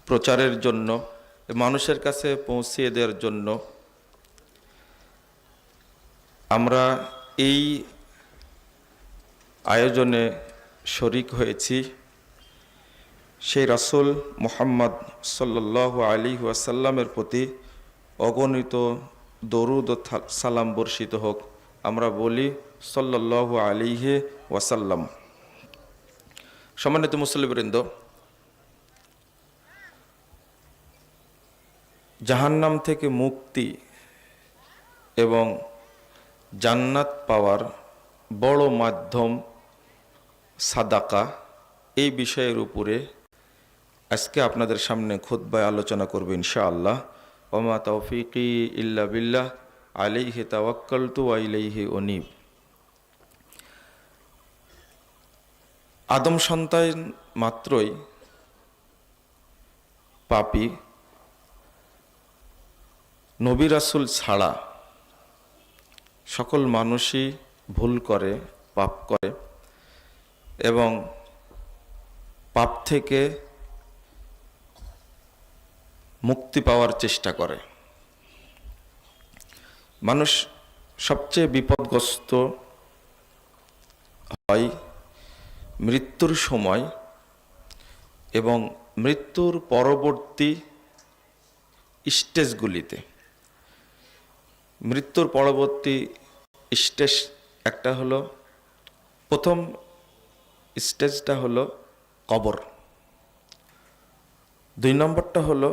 প্রচারের জন্য, মানুষের কাছে পৌঁছিয়ে দেওয়ার জন্য আমরা এই আয়োজনে শরিক হয়েছি। সেই রাসূল মুহাম্মদ সাল্লাল্লাহু আলাইহি ওয়াসাল্লামের প্রতি অগণিত দরুদ ও সালাম বর্ষিত হোক। আমরা বলি সাল্লাল্লাহু আলাইহি ওয়াসাল্লাম। সম্মানিত মুসল্লিবৃন্দ, জাহান্নাম থেকে মুক্তি এবং জান্নাত পাওয়ার বড় মাধ্যম সাদাকা, এই বিষয়ের উপরে আজকে আপনাদের সামনে খুতবায় আলোচনা করব ইনশাআল্লাহ। ওমা তৌফিকি ইল্লা বিল্লাহ, আলাইহি তাওয়াক্কালতু ওয়া ইলাইহি উনীব। আদম সন্তান মাত্রই পাপী, নবী রাসূল ছাড়া সকল মানুষই ভুল করে, পাপ করে এবং পাপ থেকে মুক্তি পাওয়ার চেষ্টা করে। মানুষ সবচেয়ে বিপদগ্রস্ত হয় মৃত্যুর সময় এবং মৃত্যুর পরবর্তী স্টেজগুলিতে। মৃত্যুর পরবর্তী স্টেজ একটা হলো, প্রথম স্টেজটা হলো কবর, 2 নম্বরটা হলো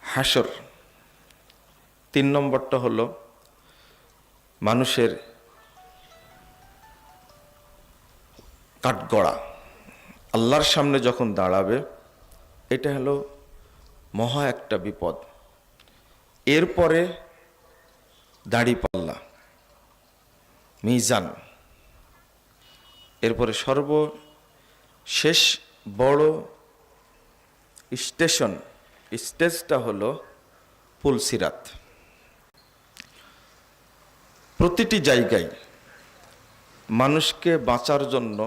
হাসর, 3 নম্বরটা হলো মানুষের কাঠগড়া, আল্লাহর সামনে যখন দাঁড়াবে। এটা হলো মহা একটা বিপদ। এরপরে দাঁড়িপাল্লা, মিজান, এরপরে সর্বশেষ বড় স্টেজটা হলো পুলসিরাত। প্রতিটি জায়গায় মানুষকে বাঁচার জন্য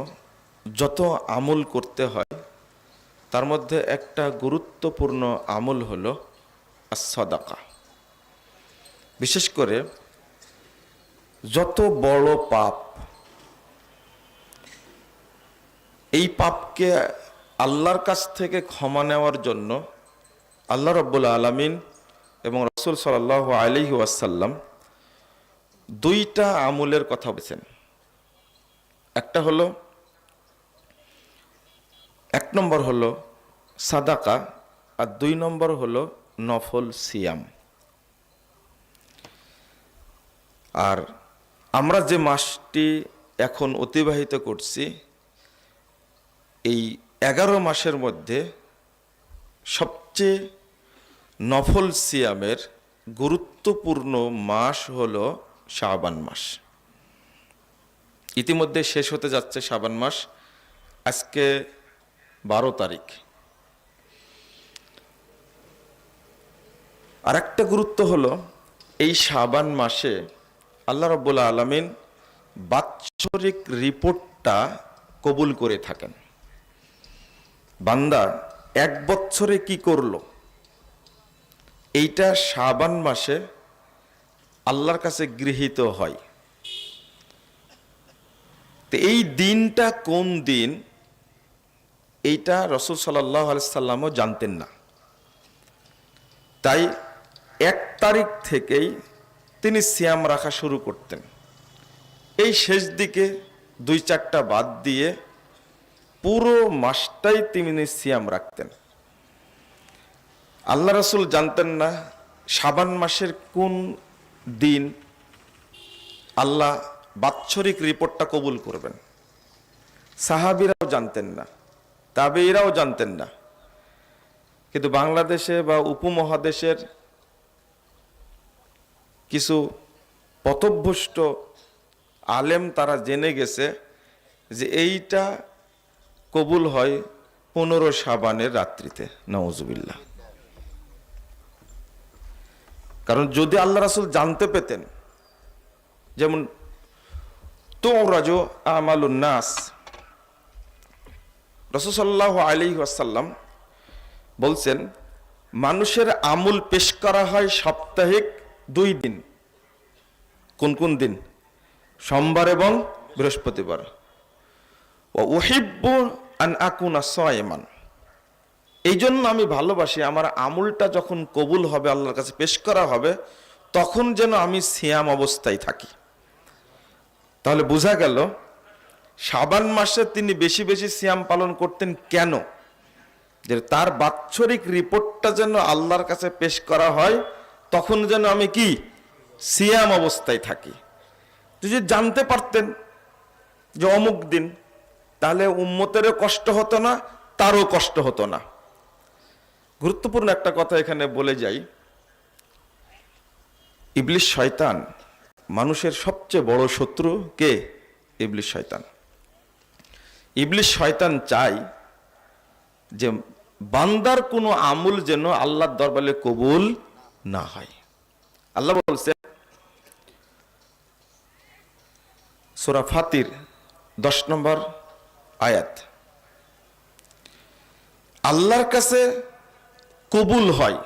যত আমল করতে হয়, তার মধ্যে একটা গুরুত্বপূর্ণ আমল হলো as-সাদাকা। বিশেষ করে যত বড় পাপ, এই পাপকে আল্লাহর কাছ থেকে ক্ষমা নেওয়ার জন্য আল্লাহ রাব্বুল আলামিন এবং রাসূল সাল্লাল্লাহু আলাইহি ওয়াসাল্লাম 2টা আমলের কথা বলেছেন। একটা হলো, 1 নম্বর হলো সাদাকা, আর 2 নম্বর হলো নফল সিয়াম। আর আমরা যে মাসটি এখন অতিবাহিত করছি, এই 11 মাসের মধ্যে সবচেয়ে নফল সিয়ামের গুরুত্বপূর্ণ মাস হলো শাবান মাস। ইতিমধ্যে শেষ হতে যাচ্ছে শাবান মাস, আজকে 12 তারিখ। আর একটা গুরুত্ব হলো, এই শাবান মাসে আল্লাহ রাব্বুল আলামিন বাৎসরিক রিপোর্টটা কবুল করে থাকেন। বান্দা 1 বছরে কি করলো, এইটা শাবান মাসে আল্লাহর কাছে গৃহীত হয়। তো এই দিনটা কোন দিন, এইটা রাসূল সাল্লাল্লাহু আলাইহি সাল্লামও জানতেন না। তাই 1 তারিখ থেকেই তিনি সিয়াম রাখা শুরু করতেন। এই শেষ দিকে 2-4টা বাদ দিয়ে পুরো মাসটাই তিনি সিয়াম রাখতেন। আল্লাহ রাসূল জানতেন না শাবান মাসের কোন দিন আল্লাহ বাৎসরিক রিপোর্টটা কবুল করবেন। সাহাবীরাও জানতেন না, তাবেঈরাও জানতেন না। কিন্তু বাংলাদেশে বা উপমহাদেশের কিছু পথভ্রষ্ট আলেম তারা জেনে গেছে যে এইটা কবুল হয় 15 শাবানের রাত্রিতে। নাউজুবিল্লাহ। কারণ যদি আল্লাহ রাসূল জানতে পেতেন, যেমন তুরাজু আমালুন নাস, রাসূল সাল্লাল্লাহু আলাইহি ওয়াসাল্লাম বলছেন মানুষের আমল পেশ করা হয় সাপ্তাহিক 2 দিন। কোন কোন দিন? সোমবার এবং বৃহস্পতিবার। ওয়া উহিব্বু আন আকুনা সায়মান, এই জন্য আমি ভালোবাসি আমার আমলটা যখন কবুল হবে, আল্লাহর কাছে পেশ করা হবে, তখন যেন আমি সিয়াম অবস্থায় থাকি। তাহলে বোঝা গেল শাবান মাসে তিনি বেশি বেশি সিয়াম পালন করতেন। কেন? যে তার বাৎসরিক রিপোর্টটা যেন আল্লাহর কাছে পেশ করা হয়, তখন যেন আমি কি সিয়াম অবস্থায় থাকি। যদি জানতে পারতেন যে অমুক দিন, তাহলে উম্মতেরও কষ্ট হতো না, তারও কষ্ট হতো না। গুরুত্বপূর্ণ একটা কথা এখানে বলে যাই, ইবলিস শয়তান মানুষের সবচেয়ে বড় শত্রু। কে? ইবলিস শয়তান। ইবলিস শয়তান চায় যে বান্দার কোনো আমল যেন আল্লাহর দরবারে কবুল না হয়। আল্লাহ বলছে সূরা ফাতির 10 নম্বর আয়াত, আল্লাহর কাছে কবুল হয়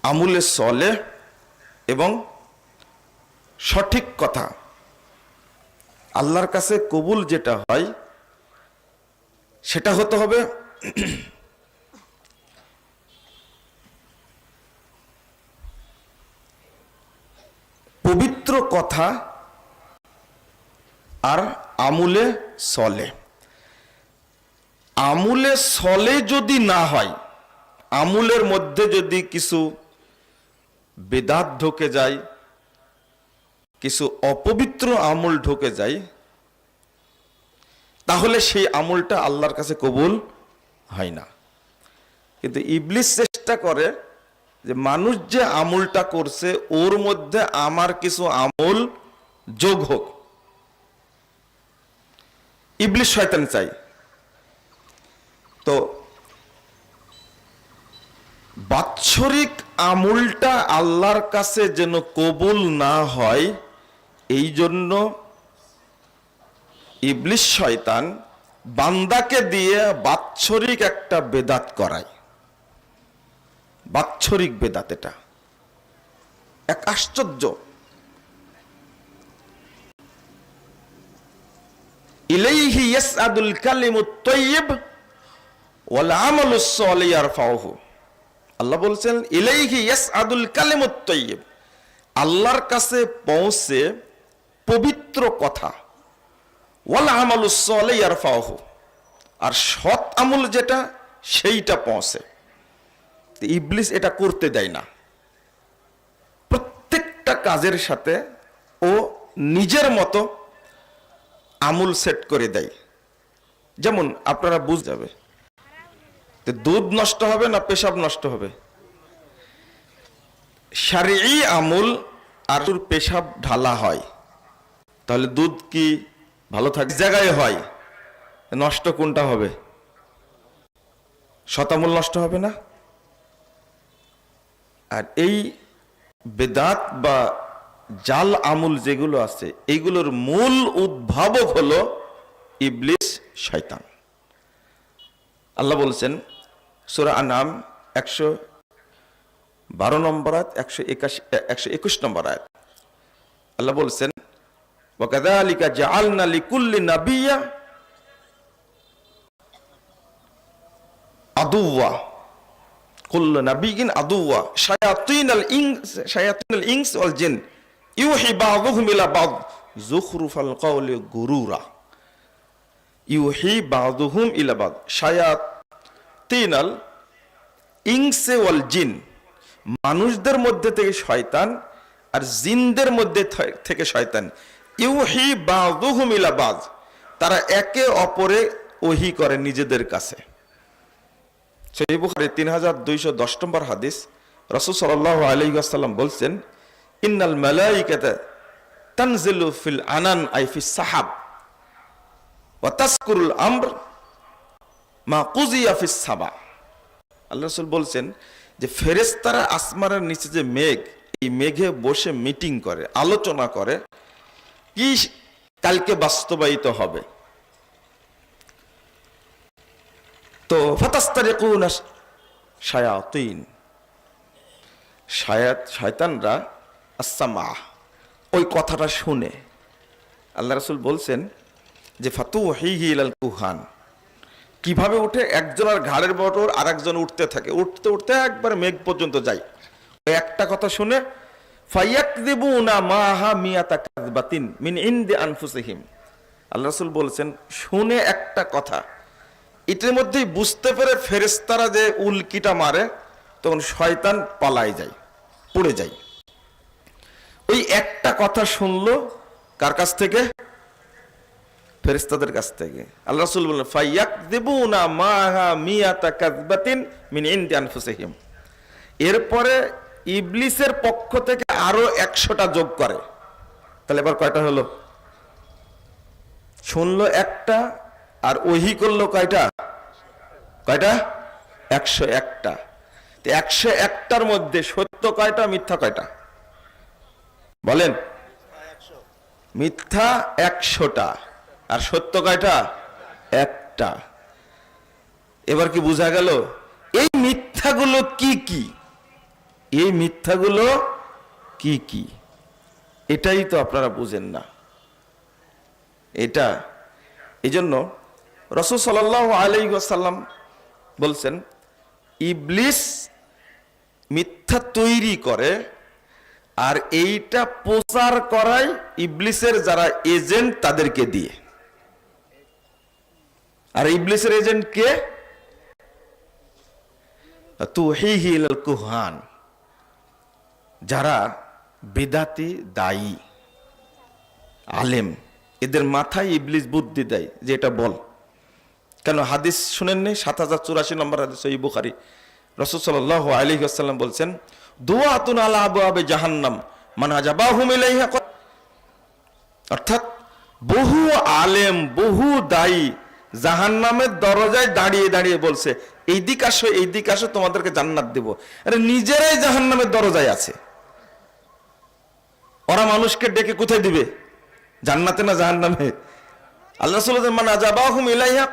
আমলে সলেহ এবং সঠিক কথা। আল্লাহর কাছে কবুল যেটা হয় সেটা হতে হবে পবিত্র কথা আর আমলে সলে। আমলে সলে যদি না হয়, আমলের মধ্যে যদি কিছু বেদাত ঢুকে যায়, কিছু অপবিত্র আমল ঢুকে যায়, তাহলে সেই আমলটা আল্লাহর কাছে কবুল হয় না। কিন্তু ইবলিস চেষ্টা করে যে মানুষ যে আমলটা করছে ওর মধ্যে আমার কিছু আমল যোগ হোক। ইবলিস শয়তান চাই। তো বাৎসরিক আমলটা আল্লাহর কাছে যেন কবুল না হয়, এই জন্য ইবলিস শয়তান বান্দাকে দিয়ে বাৎসরিক একটা বেদাত করায়। বাৎসরিক বেদাত, এটা এক আশ্চর্য। ইলাইহি ইয়াসআদুল কালিমুত তাইয়্যিব ওয়াল আমালুস সালিহ ইয়ারফাউহু। আল্লাহ বলছেন ইলাইহি ইয়াসআদুল কালিমুত তাইয়্যিব, আল্লাহর কাছে পৌঁছে পবিত্র কথা, ওয়াল আমালুস সালিহ ইয়ারফাউহু, আর সৎ আমল যেটা সেইটা পৌঁছে। ইবলিস এটা করতে দেয় না। প্রত্যেকটা কাজের সাথে ও নিজের মতো আমল সেট করে দেয়। যেমন আপনারা বুঝ যাবে, দুধ নষ্ট হবে না পেশাব নষ্ট হবে? শারঈ আমল আর পেশাব ঢালা হয়, তাহলে দুধ কি ভালো থাকে? জায়গায় হয়, নষ্ট কোনটা হবে? শতামূল নষ্ট হবে না? আর এই বেদাত বা জাল আমল যেগুলো আছে, এইগুলোর মূল উদ্ভাবক হলো ইবলিস শয়তান। আল্লাহ বলছেন সূরা আনাম 112 নম্বর আয়াত, 121 নম্বর আয়াত, আল্লাহ বলছেন ওয়া কাযালিকা জাআলনা লিকুল্লি নাবিয়্যা আদুওয়া কুল্লু নাবিয়্যিন আদুওয়া শায়াতিনাল ইনস ওয়াল জিন ইউহি বাযুহুম ইলা বায যুখরুফাল কওলি গুরুরা। ইউহি বাযুহুম ইলা বায শায়াতিনাল ইনস ওয়াল জিন, মানুষদের মধ্যে থেকে শয়তান আর জিনদের মধ্যে থেকে শয়তান। ইউহি বাযুহুম ইলা বায, তারা একে অপরে ওহী করে নিজেদের কাছে। সহিহ বুখারী 3210 নম্বর হাদিস, রাসূল সাল্লাল্লাহু আলাইহি ওয়াসাল্লাম বলছেন ইন্নাল মালাইকাতা তানজিলু ফিল আনান আই ফিস সাহাব ওয়া তাযকুরুল আমর মা কুজিয়া ফিস সাবা। আল্লাহ রাসূল বলছেন যে ফেরেশতারা আসমানের নিচে যে মেঘ, এই মেঘে বসে মিটিং করে, আলোচনা করে কি কালকে বাস্তবায়িত হবে। তো ফাতাস্তারিকুনা শায়াতিন, শয়তানরা আসসামা, ওই কথাটা শুনে আল্লাহ রাসূল বলছেন যে ফাতুহিহি ইলাল কুহান, কিভাবে উঠে একজনের ঘাড়ের বটর আর একজন উঠতে থাকে, উঠতে উঠতে একবার মেঘ পর্যন্ত যায়। ওই একটা কথা শুনে ফায়াকযিবুনা মাহা মিয়াতা কাযবাতিন মিন ইনদি আনফুসিহিম, আল্লাহ রাসূল বলেছেন শুনে একটা কথা, এটার মধ্যেই বুঝতে পেরে ফেরেশতারা যে উল্কিটা মারে তখন শয়তান পালায় যায়, পড়ে যায়। ওই একটা কথা শুনলো কার কাছ থেকে? ফেরেশতাদের কাছ থেকে। আল্লাহ রাসূল বললেন ফায়াকযিবুনা মাহা মিয়াতা কাযবাতিন মিন ইনদি আনফুসিহিম, এরপরে ইবলিসের পক্ষ থেকে আরো 100টা যোগ করে। তাহলে এবার কয়টা হলো? শুনলো একটা আর ওহি করলো কয়টা? 101টা। 101টার মধ্যে সত্য কয়টা, মিথ্যা কয়টা? বলেন। মিথ্যা 100টা আর সত্য কয়টা? একটা। এবার কি বোঝা গেল এই মিথ্যাগুলো কি কি? এই মিথ্যাগুলো কি কি? এটাই তো আপনারা বুঝেন না। এটা এই জন্য রাসূল সাল্লাল্লাহু আলাইহি ওয়াসাল্লাম বলছেন ইবলিস মিথ্যা তৈরি করে আর এইটা প্রচার করায় ইবলিসের যারা এজেন্ট তাদেরকে দিয়ে। আর ইবলিসের এজেন্ট কে? তুহিহি ইলাল কুহান, যারা বিদাতি দায়ী আলেম, এদের মাথায় ইবলিস বুদ্ধি দেয় যে এটা বল। কেন হাদিস শুনেননি? 7084 নম্বর হাদিস সহিহ বুখারী, রাসূল সাল্লাল্লাহু আলাইহি ওয়াসাল্লাম বলছেন দুআতুন আলা আবওয়াবে জাহান্নাম মান আজাবাহুম ইলাইহা, অর্থাৎ বহু আলেম বহু দায়ী জাহান্নামের দরজায় দাঁড়িয়ে দাঁড়িয়ে বলছে এই দিক আসো তোমাদেরকে জান্নাত দেব। আরে নিজেরাই জাহান্নামের দরজায় আছে, ওরা মানুষকে ডেকে কোথায় দিবে? জান্নাতে না জাহান্নামে? আল্লাহ রাসূল মান আজাবাহুম ইলাইহা